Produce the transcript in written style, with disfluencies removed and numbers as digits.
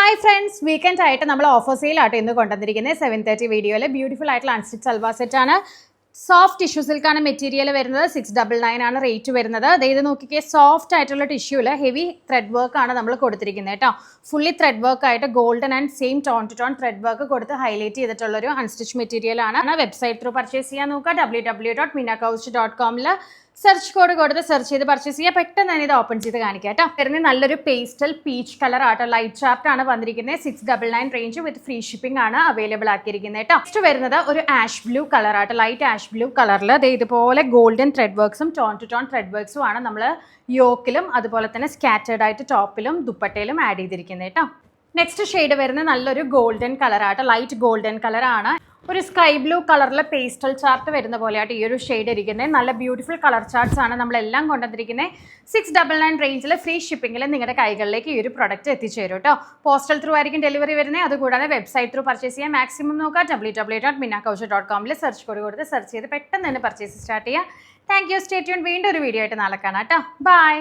Hi friends, weekend ആയിട്ട് നമ്മൾ offer സെയിലായിട്ട് ഇന്ന് കൊണ്ടുവന്നിരിക്കുന്നത് 7:30 വീഡിയോയിൽ ബ്യൂട്ടിഫുൾ ആയിട്ടുള്ള അൺസ്റ്റിച്ച് സൽവാർ സെറ്റാണ്. സോഫ്റ്റ് ടിഷ്യൂ സിൽക്കാണ് മെറ്റീരിയൽ വരുന്നത്. 699 ആണ് റേറ്റ് വരുന്നത്. ഇത് നോക്കിക്കേ, സോഫ്റ്റ് ആയിട്ടുള്ള ടിഷ്യൂല് ഹെവി ത്രെഡ് വർക്ക് ആണ് നമ്മൾ കൊടുത്തിരിക്കുന്നത് കേട്ടോ. ഫുള്ളി ത്രെഡ് വർക്ക് ആയിട്ട് golden and same tone to tone thread work കൊടുത്ത് ഹൈലൈറ്റ് ചെയ്തിട്ടുള്ളൊരു അൺസ്റ്റിച്ച് മെറ്റീരിയൽ ആണ്. വെബ്സൈറ്റ് ത്രൂ പർച്ചേസ് ചെയ്യാൻ നോക്കുക. www.minakauch.com സെർച്ച് കോഡ് കൊടുത്ത് സെർച്ച് ചെയ്ത് പർച്ചേസ് ചെയ്യുക. പെട്ടെന്ന് തന്നെ ഇത് ഓപ്പൺ ചെയ്ത് കാണിക്കാം കേട്ടോ. വരുന്നത് നല്ലൊരു പേസ്റ്റൽ പീച്ച് കളർ ആട്ടോ, ലൈറ്റ് ചാർട്ട് ആണ് വന്നിരിക്കുന്നത്. 699 റേഞ്ച് വിത്ത് ഫ്രീ ഷിപ്പിംഗ് ആണ് അവൈലബിൾ ആക്കിയിരിക്കുന്നത് കേട്ടോ. നെക്സ്റ്റ് വരുന്നത് ഒരു ആഷ് ബ്ലൂ കളർ ആട്ടോ, ലൈറ്റ് ആഷ് ബ്ലൂ കളറിൽ ഇതുപോലെ ഗോൾഡൻ ത്രെഡ് വർക്ക്സും ടോൺ ടു ടോൺ ത്രെഡ് വർക്ക്സും ആണ് നമ്മൾ യോക്കിലും അതുപോലെ തന്നെ സ്കാറ്റേർഡ് ആയിട്ട് ടോപ്പിലും ദുപ്പട്ടയിലും ആഡ് ചെയ്തിരിക്കുന്നത് കേട്ടോ. നെക്സ്റ്റ് ഷെയ്ഡ് വരുന്നത് നല്ലൊരു ഗോൾഡൻ കളർ ആട്ടോ, ലൈറ്റ് ഗോൾഡൻ കളർ ആണ്. ഒരു സ്കൈ ബ്ലൂ കളറിലെ പേസ്റ്റൽ ചാർട്ട് വരുന്ന പോലെയായിട്ട് ഈ ഒരു ഷെയ്ഡ് ഇരിക്കുന്നത്. നല്ല ബ്യൂട്ടിഫുൾ കളർ ചാർട്ട്സ് ആണ് നമ്മളെല്ലാം കൊണ്ടുവന്നിരിക്കുന്നത്. 699 റേഞ്ചിൽ ഫ്രീ ഷിപ്പിംഗിൽ നിങ്ങളുടെ കൈകളിലേക്ക് ഈ ഒരു പ്രൊഡക്റ്റ് എത്തിച്ചേരും കേട്ടോ. പോസ്റ്റൽ ത്രൂ ആയിരിക്കും ഡെലിവറി വരുന്നത്. അതുകൂടാതെ വെബ്സൈറ്റ് ത്രൂ പർച്ചേസ് ചെയ്യാൻ മാക്സിമം നോക്കുക. www.minakauch.com സെർച്ച് കോഡ് കൊടുത്ത് സെർച്ച് ചെയ്ത് പെട്ടെന്ന് തന്നെ പർച്ചേസ് സ്റ്റാർട്ട് ചെയ്യുക. Thank you. Stay tune. വീണ്ടും ഒരു വീഡിയോ ആയിട്ട് നാളെ കാണാം കേട്ടോ. ബൈ.